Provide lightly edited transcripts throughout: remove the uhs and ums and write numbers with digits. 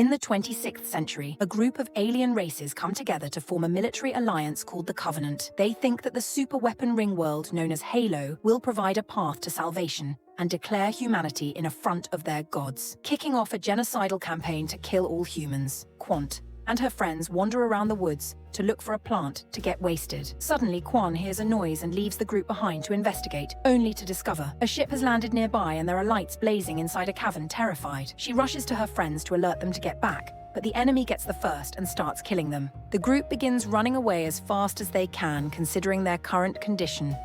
In the 26th century, a group of alien races come together to form a military alliance called the Covenant. They think that the superweapon ring world known as Halo will provide a path to salvation and declare humanity in affront of their gods, kicking off a genocidal campaign to kill all humans. Quant and her friends wander around the woods to look for a plant to get wasted. Suddenly, Quan hears a noise and leaves the group behind to investigate, only to discover a ship has landed nearby and there are lights blazing inside a cavern. Terrified, she rushes to her friends to alert them to get back, but the enemy gets the first and starts killing them. The group begins running away as fast as they can, considering their current condition.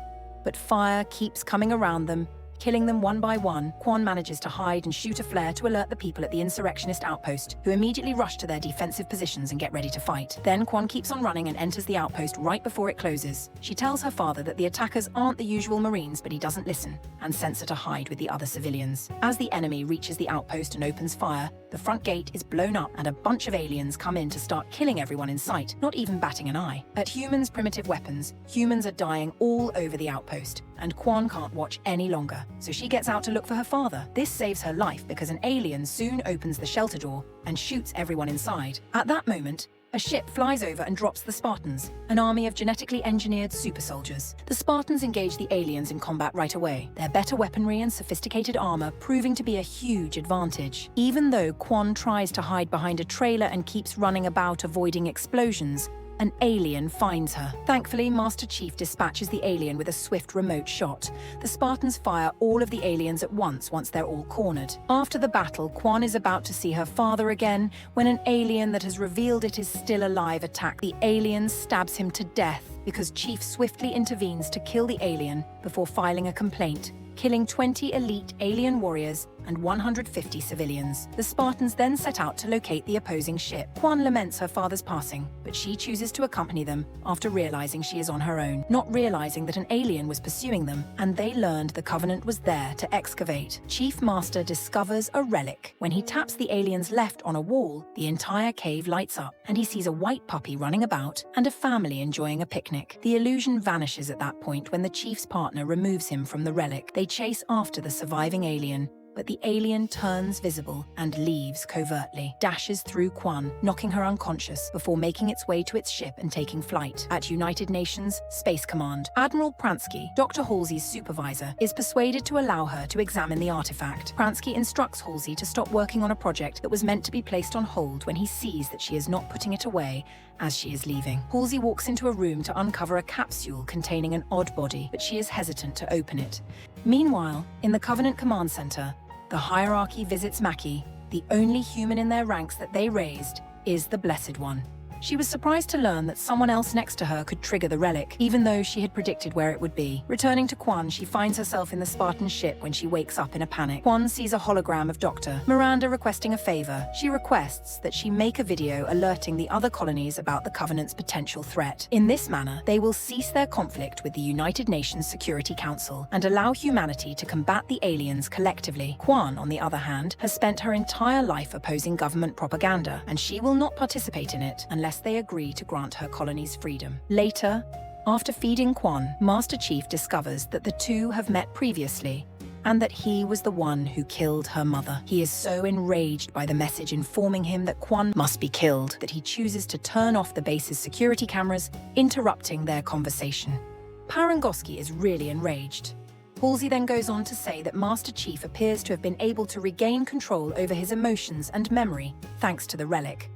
But fire keeps coming around them, killing them one by one. Quan manages to hide and shoot a flare to alert the people at the insurrectionist outpost, who immediately rush to their defensive positions and get ready to fight. Then Quan keeps on running and enters the outpost right before it closes. She tells her father that the attackers aren't the usual Marines, but he doesn't listen and sends her to hide with the other civilians. As the enemy reaches the outpost and opens fire, the front gate is blown up and a bunch of aliens come in to start killing everyone in sight, not even batting an eye. At humans' primitive weapons, humans are dying all over the outpost, and Quan can't watch any longer, so she gets out to look for her father. This saves her life because an alien soon opens the shelter door and shoots everyone inside. At that moment, a ship flies over and drops the Spartans, an army of genetically engineered super soldiers. The Spartans engage the aliens in combat right away, their better weaponry and sophisticated armor proving to be a huge advantage. Even though Quan tries to hide behind a trailer and keeps running about avoiding explosions, an alien finds her. Thankfully, Master Chief dispatches the alien with a swift remote shot. The Spartans fire all of the aliens at once they're all cornered. After the battle, Quan is about to see her father again when an alien that has revealed it is still alive attacks. The alien stabs him to death because Chief swiftly intervenes to kill the alien before filing a complaint, killing 20 elite alien warriors and 150 civilians. The Spartans then set out to locate the opposing ship. Quan laments her father's passing, but she chooses to accompany them after realizing she is on her own, not realizing that an alien was pursuing them, and they learned the Covenant was there to excavate. Chief Master discovers a relic. When he taps the alien's left on a wall, the entire cave lights up, and he sees a white puppy running about and a family enjoying a picnic. The illusion vanishes at that point when the Chief's partner removes him from the relic. They chase after the surviving alien, but the alien turns visible and leaves covertly, dashes through Quan, knocking her unconscious before making its way to its ship and taking flight. At United Nations Space Command, Admiral Pransky, Dr. Halsey's supervisor, is persuaded to allow her to examine the artifact. Pransky instructs Halsey to stop working on a project that was meant to be placed on hold when he sees that she is not putting it away as she is leaving. Halsey walks into a room to uncover a capsule containing an odd body, but she is hesitant to open it. Meanwhile, in the Covenant Command Center, the hierarchy visits Makei. The only human in their ranks that they raised is the Blessed One. She was surprised to learn that someone else next to her could trigger the relic, even though she had predicted where it would be. Returning to Quan, she finds herself in the Spartan ship when she wakes up in a panic. Quan sees a hologram of Dr. Miranda requesting a favor. She requests that she make a video alerting the other colonies about the Covenant's potential threat. In this manner, they will cease their conflict with the United Nations Security Council and allow humanity to combat the aliens collectively. Quan, on the other hand, has spent her entire life opposing government propaganda, and she will not participate in it unless they agree to grant her colonies freedom. Later, after feeding Quan, Master Chief discovers that the two have met previously and that he was the one who killed her mother. He is so enraged by the message informing him that Quan must be killed that he chooses to turn off the base's security cameras, interrupting their conversation. Parangoski is really enraged. Halsey then goes on to say that Master Chief appears to have been able to regain control over his emotions and memory thanks to the relic.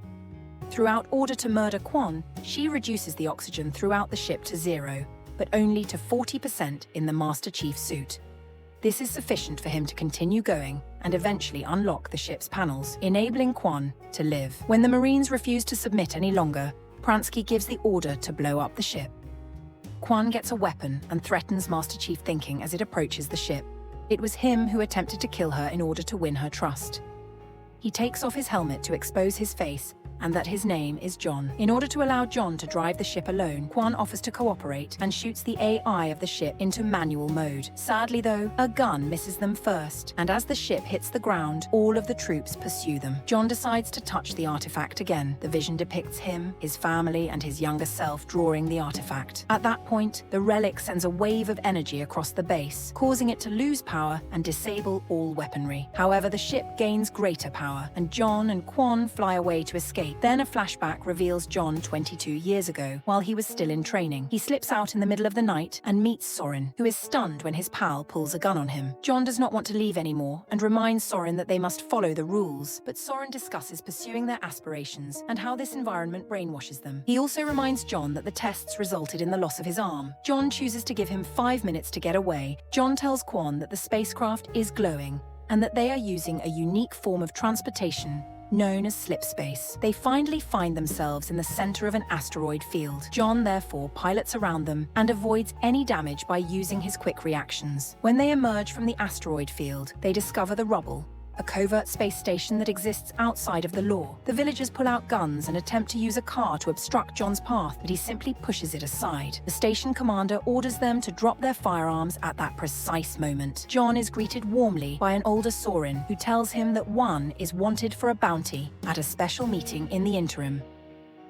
Throughout order to murder Quan, she reduces the oxygen throughout the ship to 0, but only to 40% in the Master Chief suit. This is sufficient for him to continue going and eventually unlock the ship's panels, enabling Quan to live. When the Marines refuse to submit any longer, Pransky gives the order to blow up the ship. Quan gets a weapon and threatens Master Chief, thinking as it approaches the ship. It was him who attempted to kill her in order to win her trust. He takes off his helmet to expose his face and that his name is John. In order to allow John to drive the ship alone, Kwon offers to cooperate and shoots the AI of the ship into manual mode. Sadly though, a gun misses them first, and as the ship hits the ground, all of the troops pursue them. John decides to touch the artifact again. The vision depicts him, his family, and his younger self drawing the artifact. At that point, the relic sends a wave of energy across the base, causing it to lose power and disable all weaponry. However, the ship gains greater power, and John and Kwon fly away to escape. Then a flashback reveals John 22 years ago, while he was still in training. He slips out in the middle of the night and meets Soren, who is stunned when his pal pulls a gun on him. John does not want to leave anymore and reminds Soren that they must follow the rules, but Soren discusses pursuing their aspirations and how this environment brainwashes them. He also reminds John that the tests resulted in the loss of his arm. John chooses to give him 5 minutes to get away. John tells Kwon that the spacecraft is glowing and that they are using a unique form of transportation known as slipspace. They finally find themselves in the center of an asteroid field. John therefore pilots around them and avoids any damage by using his quick reactions. When they emerge from the asteroid field, they discover the rubble, a covert space station that exists outside of the law. The villagers pull out guns and attempt to use a car to obstruct John's path, but he simply pushes it aside. The station commander orders them to drop their firearms at that precise moment. John is greeted warmly by an older Soren who tells him that one is wanted for a bounty at a special meeting in the interim.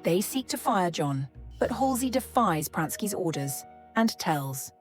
They seek to fire John, but Halsey defies Pransky's orders and tells.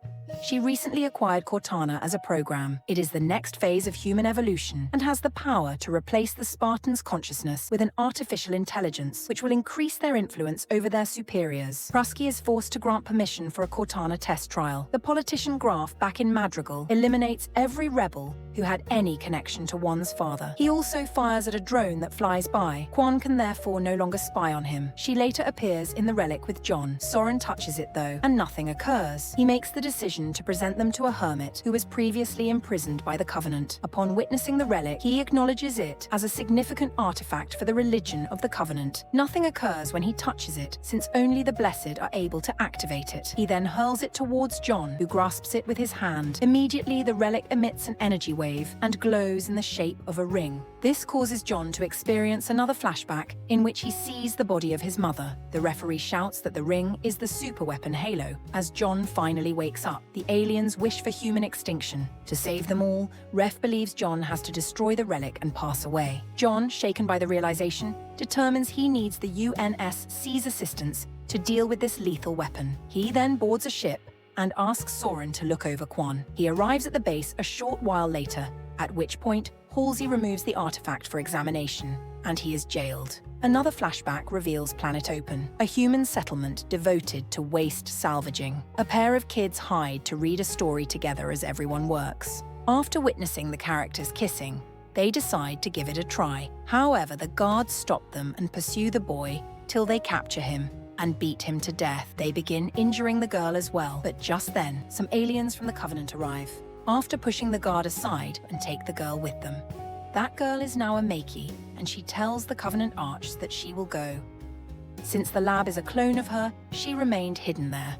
She recently acquired Cortana as a program. It is the next phase of human evolution and has the power to replace the Spartans' consciousness with an artificial intelligence, which will increase their influence over their superiors. Pransky is forced to grant permission for a Cortana test trial. The politician Graf back in Madrigal eliminates every rebel who had any connection to one's father. He also fires at a drone that flies by. Kwon can therefore no longer spy on him. She later appears in the relic with John. Soren touches it though, and nothing occurs. He makes the decision to present them to a hermit who was previously imprisoned by the Covenant. Upon witnessing the relic, he acknowledges it as a significant artifact for the religion of the Covenant. Nothing occurs when he touches it, since only the blessed are able to activate it. He then hurls it towards John, who grasps it with his hand. Immediately, the relic emits an energy wave and glows in the shape of a ring. This causes John to experience another flashback in which he sees the body of his mother. The referee shouts that the ring is the superweapon Halo. As John finally wakes up, the aliens wish for human extinction. To save them all, Ref believes John has to destroy the relic and pass away. John, shaken by the realization, determines he needs the UNSC's assistance to deal with this lethal weapon. He then boards a ship and asks Soren to look over Kwon. He arrives at the base a short while later, at which point Halsey removes the artifact for examination, and he is jailed. Another flashback reveals Planet Open, a human settlement devoted to waste salvaging. A pair of kids hide to read a story together as everyone works. After witnessing the characters kissing, they decide to give it a try. However, the guards stop them and pursue the boy till they capture him and beat him to death. They begin injuring the girl as well, but just then, some aliens from the Covenant arrive. After pushing the guard aside and take the girl with them. That girl is now a Makei, and she tells the Covenant Arch that she will go. Since the lab is a clone of her, she remained hidden there.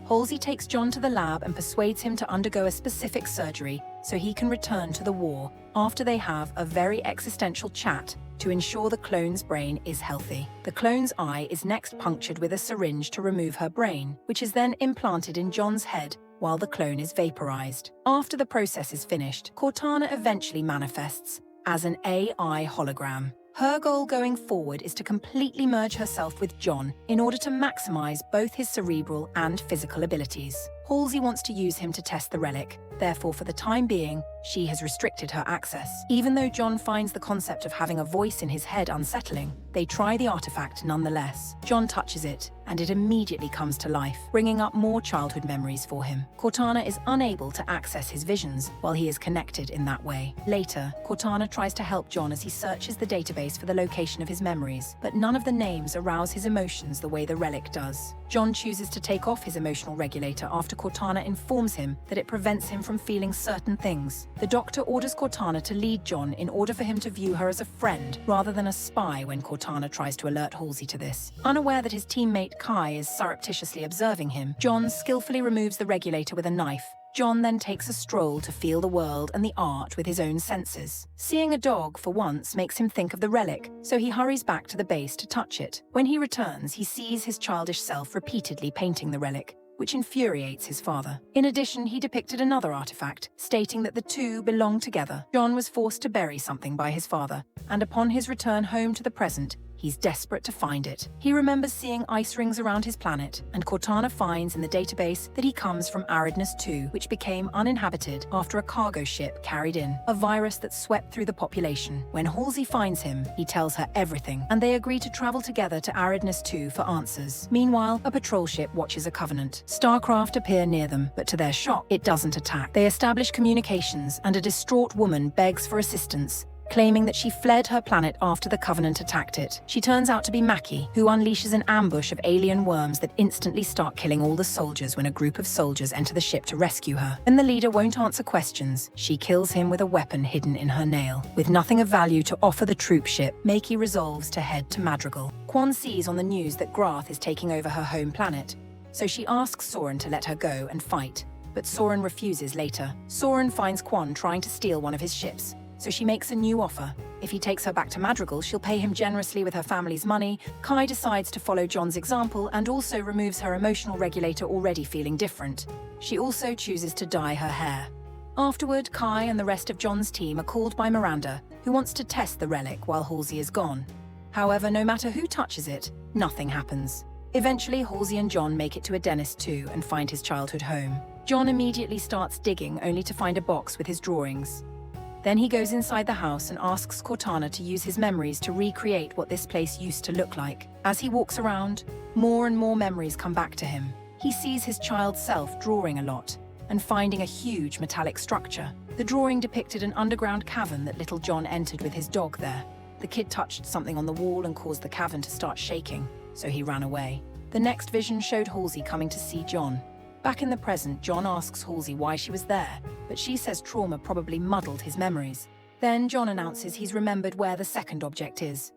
Halsey takes John to the lab and persuades him to undergo a specific surgery so he can return to the war after they have a very existential chat to ensure the clone's brain is healthy. The clone's eye is next punctured with a syringe to remove her brain, which is then implanted in John's head while the clone is vaporized. After the process is finished, Cortana eventually manifests as an AI hologram. Her goal going forward is to completely merge herself with John in order to maximize both his cerebral and physical abilities. Halsey wants to use him to test the relic, therefore for the time being, she has restricted her access. Even though John finds the concept of having a voice in his head unsettling, they try the artifact nonetheless. John touches it, and it immediately comes to life, bringing up more childhood memories for him. Cortana is unable to access his visions while he is connected in that way. Later, Cortana tries to help John as he searches the database for the location of his memories, but none of the names arouse his emotions the way the relic does. John chooses to take off his emotional regulator after Cortana informs him that it prevents him from feeling certain things. The doctor orders Cortana to lead John in order for him to view her as a friend rather than a spy when Cortana tries to alert Halsey to this. Unaware that his teammate Kai is surreptitiously observing him, John skillfully removes the regulator with a knife, John then takes a stroll to feel the world and the art with his own senses. Seeing a dog, for once, makes him think of the relic, so he hurries back to the base to touch it. When he returns, he sees his childish self repeatedly painting the relic, which infuriates his father. In addition, he depicted another artifact, stating that the two belong together. John was forced to bury something by his father, and upon his return home to the present, he's desperate to find it. He remembers seeing ice rings around his planet, and Cortana finds in the database that he comes from Aridness 2, which became uninhabited after a cargo ship carried in a virus that swept through the population. When Halsey finds him, he tells her everything, and they agree to travel together to Aridness 2 for answers. Meanwhile, a patrol ship watches a Covenant. Starcraft appear near them, but to their shock, it doesn't attack. They establish communications, and a distraught woman begs for assistance, claiming that she fled her planet after the Covenant attacked it. She turns out to be Makei, who unleashes an ambush of alien worms that instantly start killing all the soldiers when a group of soldiers enter the ship to rescue her. When the leader won't answer questions, she kills him with a weapon hidden in her nail. With nothing of value to offer the troop ship, Makei resolves to head to Madrigal. Quan sees on the news that Grath is taking over her home planet, so she asks Soren to let her go and fight, but Soren refuses later. Soren finds Quan trying to steal one of his ships, so she makes a new offer. If he takes her back to Madrigal, she'll pay him generously with her family's money. Kai decides to follow John's example and also removes her emotional regulator, already feeling different. She also chooses to dye her hair. Afterward, Kai and the rest of John's team are called by Miranda, who wants to test the relic while Halsey is gone. However, no matter who touches it, nothing happens. Eventually, Halsey and John make it to Adenis 2 and find his childhood home. John immediately starts digging, only to find a box with his drawings. Then he goes inside the house and asks Cortana to use his memories to recreate what this place used to look like. As he walks around, more and more memories come back to him. He sees his child self drawing a lot and finding a huge metallic structure. The drawing depicted an underground cavern that little John entered with his dog there. The kid touched something on the wall and caused the cavern to start shaking, so he ran away. The next vision showed Halsey coming to see John. Back in the present, John asks Halsey why she was there, but she says trauma probably muddled his memories. Then John announces he's remembered where the second object is.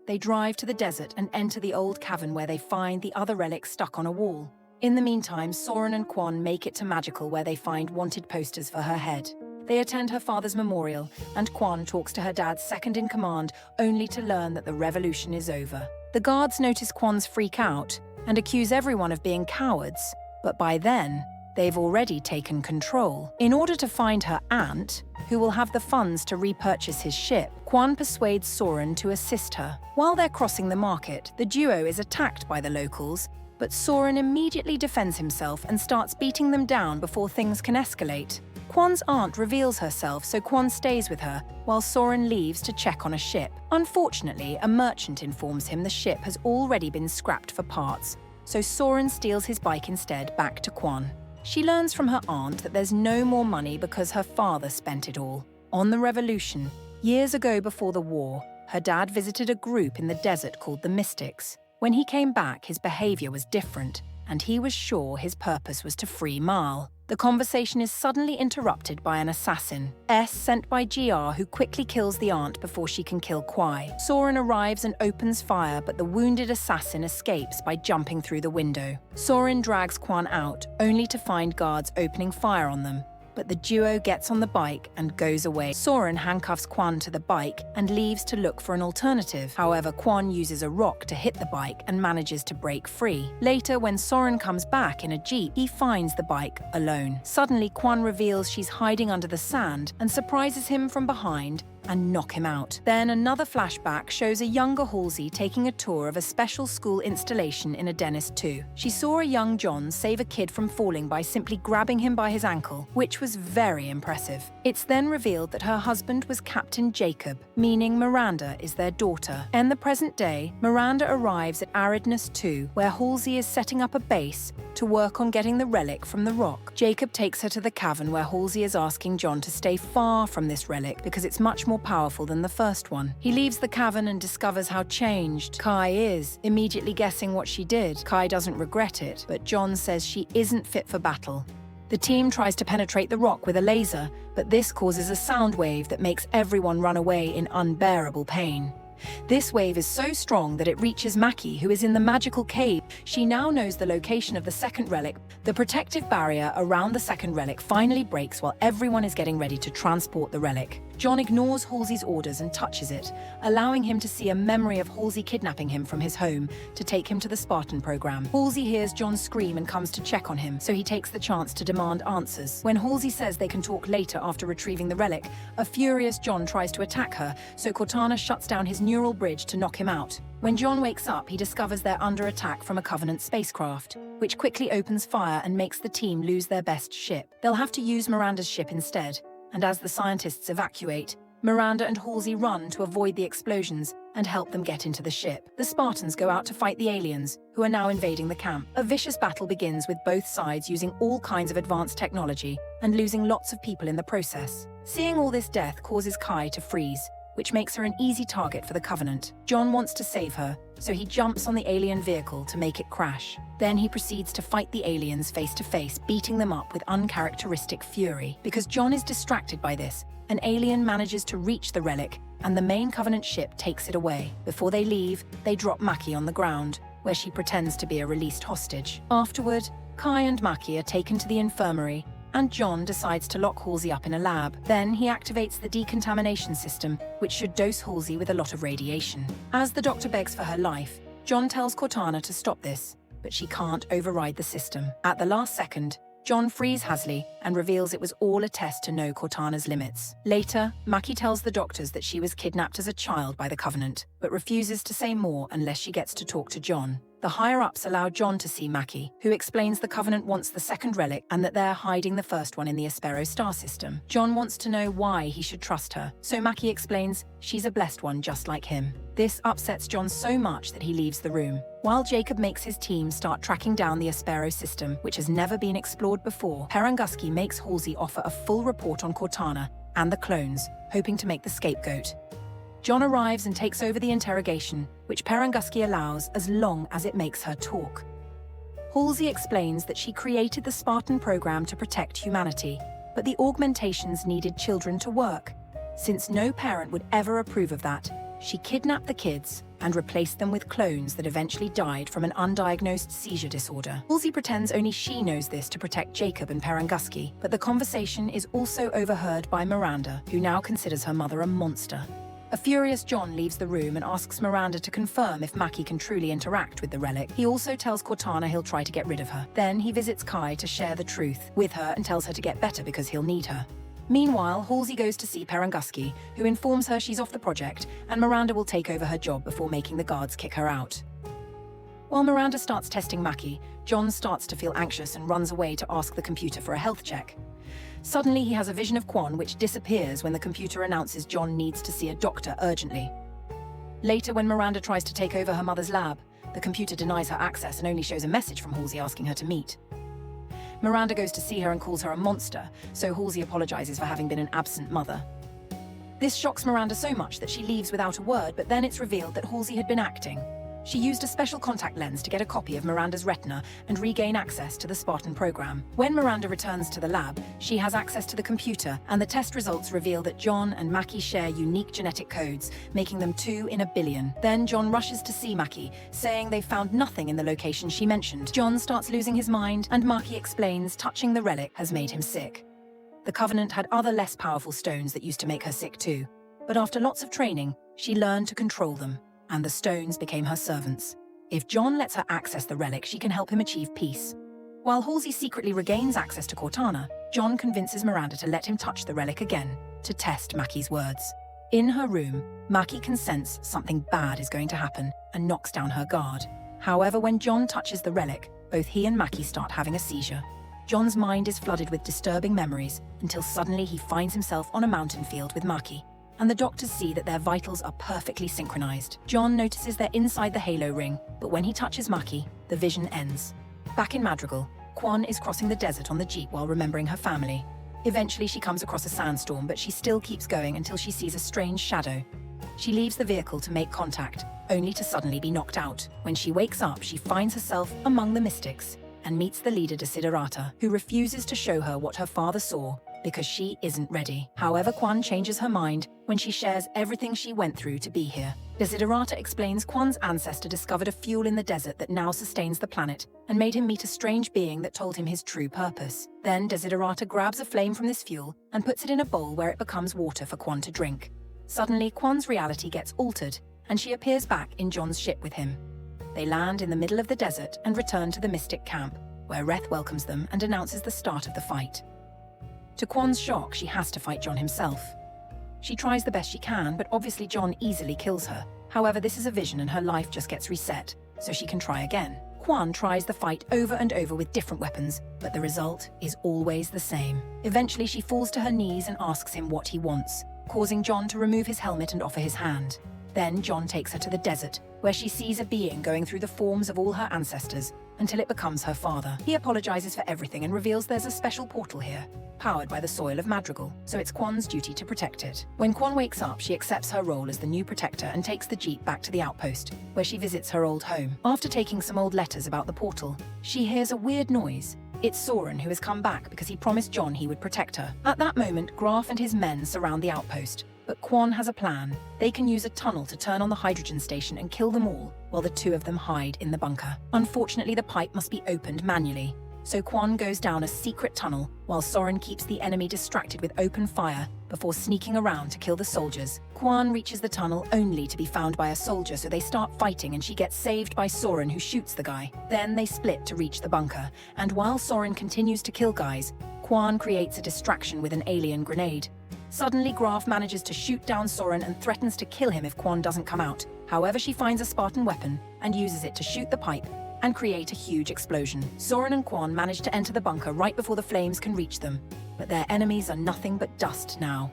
They drive to the desert and enter the old cavern where they find the other relic stuck on a wall. In the meantime, Soren and Quan make it to Madrigal where they find wanted posters for her head. They attend her father's memorial, and Quan talks to her dad's second-in-command, only to learn that the revolution is over. The guards notice Quan's freak out and accuse everyone of being cowards, but by then, they've already taken control. In order to find her aunt, who will have the funds to repurchase his ship, Quan persuades Soren to assist her. While they're crossing the market, the duo is attacked by the locals, but Soren immediately defends himself and starts beating them down before things can escalate. Quan's aunt reveals herself, so Quan stays with her, while Soren leaves to check on a ship. Unfortunately, a merchant informs him the ship has already been scrapped for parts, so Soren steals his bike instead back to Quan. She learns from her aunt that there's no more money because her father spent it all. On the revolution, years ago before the war, her dad visited a group in the desert called the Mystics. When he came back, his behavior was different, and he was sure his purpose was to free Mal. The conversation is suddenly interrupted by an assassin, S, sent by GR, who quickly kills the aunt before she can kill Kwai. Soren arrives and opens fire, but the wounded assassin escapes by jumping through the window. Soren drags Quan out, only to find guards opening fire on them, but the duo gets on the bike and goes away. Soren handcuffs Quan to the bike and leaves to look for an alternative. However, Quan uses a rock to hit the bike and manages to break free. Later, when Soren comes back in a jeep, he finds the bike alone. Suddenly, Quan reveals she's hiding under the sand and surprises him from behind and knock him out. Then another flashback shows a younger Halsey taking a tour of a special school installation in Adenis 2. She saw a young John save a kid from falling by simply grabbing him by his ankle, which was very impressive. It's then revealed that her husband was Captain Jacob, meaning Miranda is their daughter. In the present day, Miranda arrives at Aridness 2, where Halsey is setting up a base to work on getting the relic from the rock. Jacob takes her to the cavern where Halsey is asking John to stay far from this relic because it's much more powerful than the first one. He leaves the cavern and discovers how changed Kai is, immediately guessing what she did. Kai doesn't regret it, but John says she isn't fit for battle. The team tries to penetrate the rock with a laser, but this causes a sound wave that makes everyone run away in unbearable pain. This wave is so strong that it reaches Makei, who is in the magical cave. She now knows the location of the second relic. The protective barrier around the second relic finally breaks while everyone is getting ready to transport the relic. John ignores Halsey's orders and touches it, allowing him to see a memory of Halsey kidnapping him from his home to take him to the Spartan program. Halsey hears John scream and comes to check on him, so he takes the chance to demand answers. When Halsey says they can talk later after retrieving the relic, a furious John tries to attack her, so Cortana shuts down his neural bridge to knock him out. When John wakes up, he discovers they're under attack from a Covenant spacecraft, which quickly opens fire and makes the team lose their best ship. They'll have to use Miranda's ship instead, and as the scientists evacuate, Miranda and Halsey run to avoid the explosions and help them get into the ship. The Spartans go out to fight the aliens, who are now invading the camp. A vicious battle begins with both sides using all kinds of advanced technology and losing lots of people in the process. Seeing all this death causes Kai to freeze, which makes her an easy target for the Covenant. John wants to save her, so he jumps on the alien vehicle to make it crash. Then he proceeds to fight the aliens face to face, beating them up with uncharacteristic fury. Because John is distracted by this, an alien manages to reach the relic, and the main Covenant ship takes it away. Before they leave, they drop Makei on the ground, where she pretends to be a released hostage. Afterward, Kai and Makei are taken to the infirmary, and John decides to lock Halsey up in a lab. Then he activates the decontamination system, which should dose Halsey with a lot of radiation. As the doctor begs for her life, John tells Cortana to stop this, but she can't override the system. At the last second, John frees Halsey and reveals it was all a test to know Cortana's limits. Later, Makei tells the doctors that she was kidnapped as a child by the Covenant, but refuses to say more unless she gets to talk to John. The higher-ups allow John to see Makei, who explains the Covenant wants the second relic and that they're hiding the first one in the Aspero star system. John wants to know why he should trust her, so Makei explains she's a blessed one just like him. This upsets John so much that he leaves the room. While Jacob makes his team start tracking down the Aspero system, which has never been explored before, Paranguski makes Halsey offer a full report on Cortana and the clones, hoping to make the scapegoat. John arrives and takes over the interrogation, which Paranguski allows as long as it makes her talk. Halsey explains that she created the Spartan program to protect humanity, but the augmentations needed children to work. Since no parent would ever approve of that, she kidnapped the kids and replaced them with clones that eventually died from an undiagnosed seizure disorder. Halsey pretends only she knows this to protect Jacob and Paranguski, but the conversation is also overheard by Miranda, who now considers her mother a monster. A furious John leaves the room and asks Miranda to confirm if Makei can truly interact with the relic. He also tells Cortana he'll try to get rid of her. Then he visits Kai to share the truth with her and tells her to get better because he'll need her. Meanwhile, Halsey goes to see Paranguski, who informs her she's off the project and Miranda will take over her job before making the guards kick her out. While Miranda starts testing Makei, John starts to feel anxious and runs away to ask the computer for a health check. Suddenly, he has a vision of Quan, which disappears when the computer announces John needs to see a doctor urgently. Later, when Miranda tries to take over her mother's lab, the computer denies her access and only shows a message from Halsey asking her to meet. Miranda goes to see her and calls her a monster, so Halsey apologizes for having been an absent mother. This shocks Miranda so much that she leaves without a word, but then it's revealed that Halsey had been acting. She used a special contact lens to get a copy of Miranda's retina and regain access to the Spartan program. When Miranda returns to the lab, she has access to the computer, and the test results reveal that John and Makei share unique genetic codes, making them 2 in a billion. Then John rushes to see Makei, saying they found nothing in the location she mentioned. John starts losing his mind, and Makei explains touching the relic has made him sick. The Covenant had other less powerful stones that used to make her sick too, but after lots of training, she learned to control them, and the stones became her servants. If John lets her access the relic, she can help him achieve peace. While Halsey secretly regains access to Cortana, John convinces Miranda to let him touch the relic again, to test Makei's words. In her room, Makei can sense something bad is going to happen and knocks down her guard. However, when John touches the relic, both he and Makei start having a seizure. John's mind is flooded with disturbing memories until suddenly he finds himself on a mountain field with Makei, and the doctors see that their vitals are perfectly synchronized. John notices they're inside the halo ring, but when he touches Makei, the vision ends. Back in Madrigal, Quan is crossing the desert on the jeep while remembering her family. Eventually she comes across a sandstorm, but she still keeps going until she sees a strange shadow. She leaves the vehicle to make contact, only to suddenly be knocked out. When she wakes up, she finds herself among the mystics and meets the leader Desiderata, who refuses to show her what her father saw because she isn't ready. However, Quan changes her mind when she shares everything she went through to be here. Desiderata explains Quan's ancestor discovered a fuel in the desert that now sustains the planet and made him meet a strange being that told him his true purpose. Then Desiderata grabs a flame from this fuel and puts it in a bowl where it becomes water for Quan to drink. Suddenly, Quan's reality gets altered and she appears back in John's ship with him. They land in the middle of the desert and return to the Mystic camp, where Reth welcomes them and announces the start of the fight. To Quan's shock, she has to fight John himself. She tries the best she can, but obviously John easily kills her. However, this is a vision and her life just gets reset, so she can try again. Quan tries the fight over and over with different weapons, but the result is always the same. Eventually, she falls to her knees and asks him what he wants, causing John to remove his helmet and offer his hand. Then John takes her to the desert, where she sees a being going through the forms of all her ancestors until it becomes her father. He apologizes for everything and reveals there's a special portal here, powered by the soil of Madrigal, so it's Quan's duty to protect it. When Quan wakes up, she accepts her role as the new protector and takes the jeep back to the outpost, where she visits her old home. After taking some old letters about the portal, she hears a weird noise. It's Soren, who has come back because he promised John he would protect her. At that moment, Graf and his men surround the outpost, but Quan has a plan. They can use a tunnel to turn on the hydrogen station and kill them all, while the two of them hide in the bunker. Unfortunately, the pipe must be opened manually, so Quan goes down a secret tunnel, while Soren keeps the enemy distracted with open fire before sneaking around to kill the soldiers. Quan reaches the tunnel only to be found by a soldier, so they start fighting and she gets saved by Soren, who shoots the guy. Then they split to reach the bunker, and while Soren continues to kill guys, Quan creates a distraction with an alien grenade. Suddenly, Graf manages to shoot down Soren and threatens to kill him if Quan doesn't come out. However, she finds a Spartan weapon and uses it to shoot the pipe and create a huge explosion. Soren and Quan manage to enter the bunker right before the flames can reach them, but their enemies are nothing but dust now.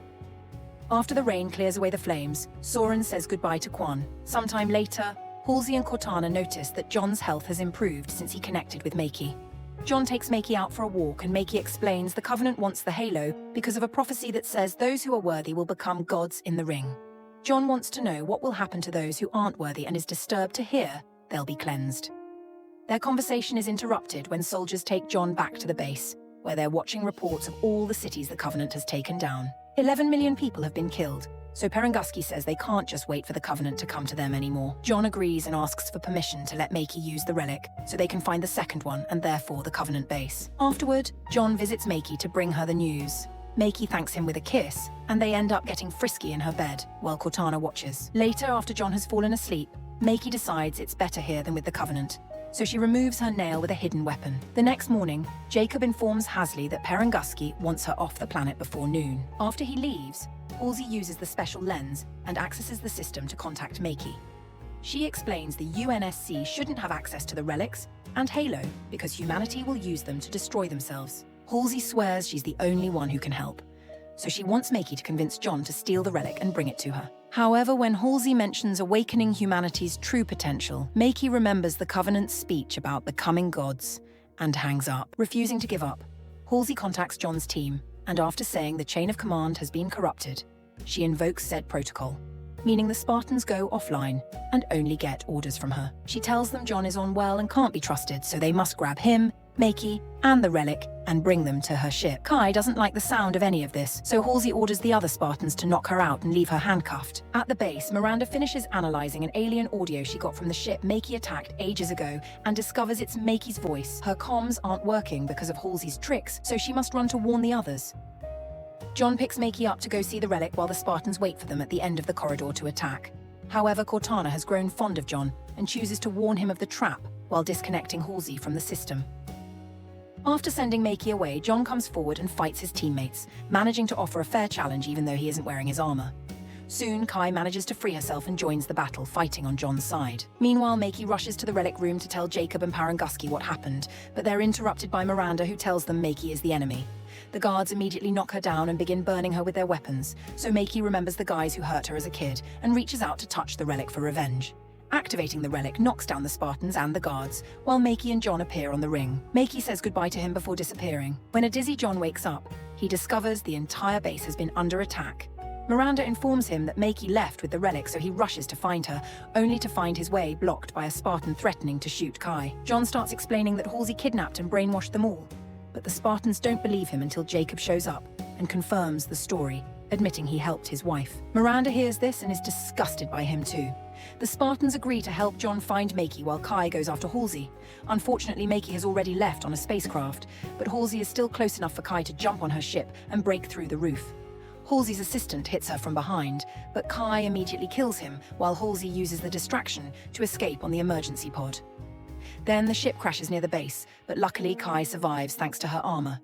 After the rain clears away the flames, Soren says goodbye to Quan. Sometime later, Halsey and Cortana notice that John's health has improved since he connected with Makei. John takes Makei out for a walk, and Makei explains the Covenant wants the halo because of a prophecy that says those who are worthy will become gods in the ring. John wants to know what will happen to those who aren't worthy and is disturbed to hear they'll be cleansed. Their conversation is interrupted when soldiers take John back to the base, where they're watching reports of all the cities the Covenant has taken down. 11 million people have been killed, so Perenguski says they can't just wait for the Covenant to come to them anymore. John agrees and asks for permission to let Makei use the relic so they can find the second one and therefore the Covenant base. Afterward, John visits Makei to bring her the news. Makei thanks him with a kiss, and they end up getting frisky in her bed while Cortana watches. Later, after John has fallen asleep, Makei decides it's better here than with the Covenant, so she removes her nail with a hidden weapon. The next morning, Jacob informs Hasley that Perenguski wants her off the planet before noon. After he leaves, Halsey uses the special lens and accesses the system to contact Makei. She explains the UNSC shouldn't have access to the relics and Halo because humanity will use them to destroy themselves. Halsey swears she's the only one who can help, so she wants Makei to convince John to steal the relic and bring it to her. However, when Halsey mentions awakening humanity's true potential, Makei remembers the Covenant's speech about becoming gods and hangs up. Refusing to give up, Halsey contacts John's team, and after saying the chain of command has been corrupted, she invokes said protocol, meaning the Spartans go offline and only get orders from her. She tells them John is unwell and can't be trusted, so they must grab him, Makei, and the relic and bring them to her ship. Kai doesn't like the sound of any of this, so Halsey orders the other Spartans to knock her out and leave her handcuffed. At the base, Miranda finishes analyzing an alien audio she got from the ship Makei attacked ages ago and discovers it's Makei's voice. Her comms aren't working because of Halsey's tricks, so she must run to warn the others. John picks Makei up to go see the relic while the Spartans wait for them at the end of the corridor to attack. However, Cortana has grown fond of John and chooses to warn him of the trap while disconnecting Halsey from the system. After sending Makei away, John comes forward and fights his teammates, managing to offer a fair challenge even though he isn't wearing his armor. Soon, Kai manages to free herself and joins the battle, fighting on John's side. Meanwhile, Makei rushes to the relic room to tell Jacob and Perenguski what happened, but they're interrupted by Miranda, who tells them Makei is the enemy. The guards immediately knock her down and begin burning her with their weapons, so Makei remembers the guys who hurt her as a kid and reaches out to touch the relic for revenge. Activating the relic knocks down the Spartans and the guards, while Makei and John appear on the ring. Makei says goodbye to him before disappearing. When a dizzy John wakes up, he discovers the entire base has been under attack. Miranda informs him that Makei left with the relic, so he rushes to find her, only to find his way blocked by a Spartan threatening to shoot Kai. John starts explaining that Halsey kidnapped and brainwashed them all, but the Spartans don't believe him until Jacob shows up and confirms the story. admitting he helped his wife. Miranda hears this and is disgusted by him too. The Spartans agree to help John find Makei while Kai goes after Halsey. Unfortunately, Makei has already left on a spacecraft, but Halsey is still close enough for Kai to jump on her ship and break through the roof. Halsey's assistant hits her from behind, but Kai immediately kills him while Halsey uses the distraction to escape on the emergency pod. Then the ship crashes near the base, but luckily Kai survives thanks to her armor.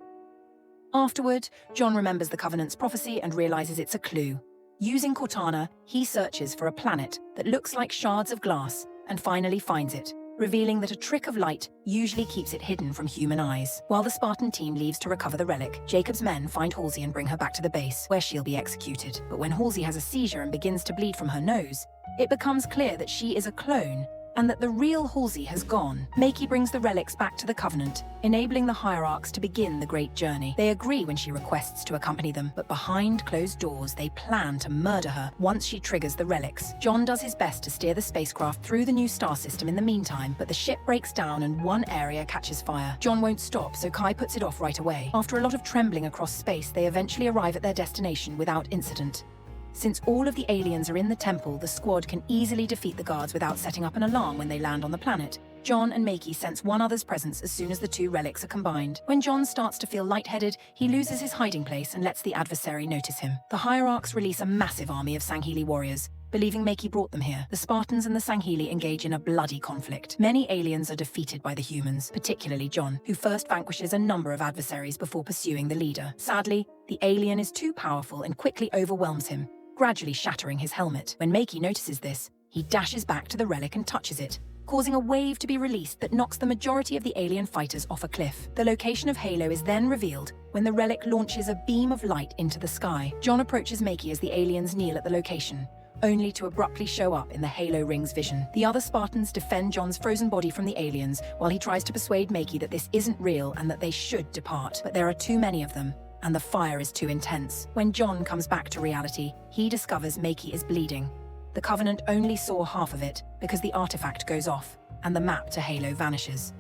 Afterward, John remembers the Covenant's prophecy and realizes it's a clue. Using Cortana, he searches for a planet that looks like shards of glass and finally finds it, revealing that a trick of light usually keeps it hidden from human eyes. While the Spartan team leaves to recover the relic, Jacob's men find Halsey and bring her back to the base, where she'll be executed. But when Halsey has a seizure and begins to bleed from her nose, it becomes clear that she is a clone and that the real Halsey has gone. Makei brings the relics back to the Covenant, enabling the hierarchs to begin the great journey. They agree when she requests to accompany them, but behind closed doors, they plan to murder her once she triggers the relics. John does his best to steer the spacecraft through the new star system in the meantime, but the ship breaks down and one area catches fire. John won't stop, so Kai puts it off right away. After a lot of trembling across space, they eventually arrive at their destination without incident. Since all of the aliens are in the temple, the squad can easily defeat the guards without setting up an alarm when they land on the planet. John and Makei sense one other's presence as soon as the two relics are combined. When John starts to feel lightheaded, he loses his hiding place and lets the adversary notice him. The hierarchs release a massive army of Sangheli warriors, believing Makei brought them here. The Spartans and the Sangheli engage in a bloody conflict. Many aliens are defeated by the humans, particularly John, who first vanquishes a number of adversaries before pursuing the leader. Sadly, the alien is too powerful and quickly overwhelms him, gradually shattering his helmet. When Makei notices this, he dashes back to the relic and touches it, causing a wave to be released that knocks the majority of the alien fighters off a cliff. The location of Halo is then revealed when the relic launches a beam of light into the sky. John approaches Makei as the aliens kneel at the location, only to abruptly show up in the Halo ring's vision. The other Spartans defend John's frozen body from the aliens, while he tries to persuade Makei that this isn't real and that they should depart. But there are too many of them, and the fire is too intense. When John comes back to reality, he discovers Makei is bleeding. The Covenant only saw half of it because the artifact goes off, and the map to Halo vanishes.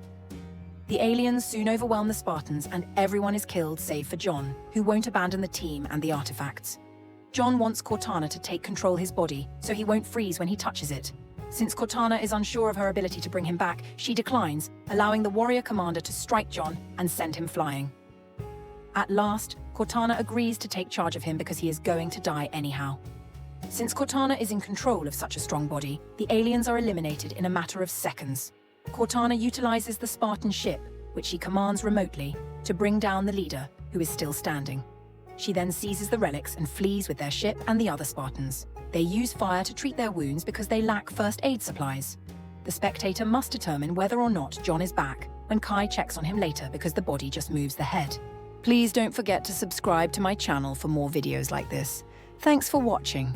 The aliens soon overwhelm the Spartans, and everyone is killed save for John, who won't abandon the team and the artifacts. John wants Cortana to take control his body, so he won't freeze when he touches it. Since Cortana is unsure of her ability to bring him back, she declines, allowing the warrior commander to strike John and send him flying. At last, Cortana agrees to take charge of him because he is going to die anyhow. Since Cortana is in control of such a strong body, the aliens are eliminated in a matter of seconds. Cortana utilizes the Spartan ship, which she commands remotely, to bring down the leader, who is still standing. She then seizes the relics and flees with their ship and the other Spartans. They use fire to treat their wounds because they lack first aid supplies. The spectator must determine whether or not John is back when Kai checks on him later because the body just moves the head. Please don't forget to subscribe to my channel for more videos like this. Thanks for watching.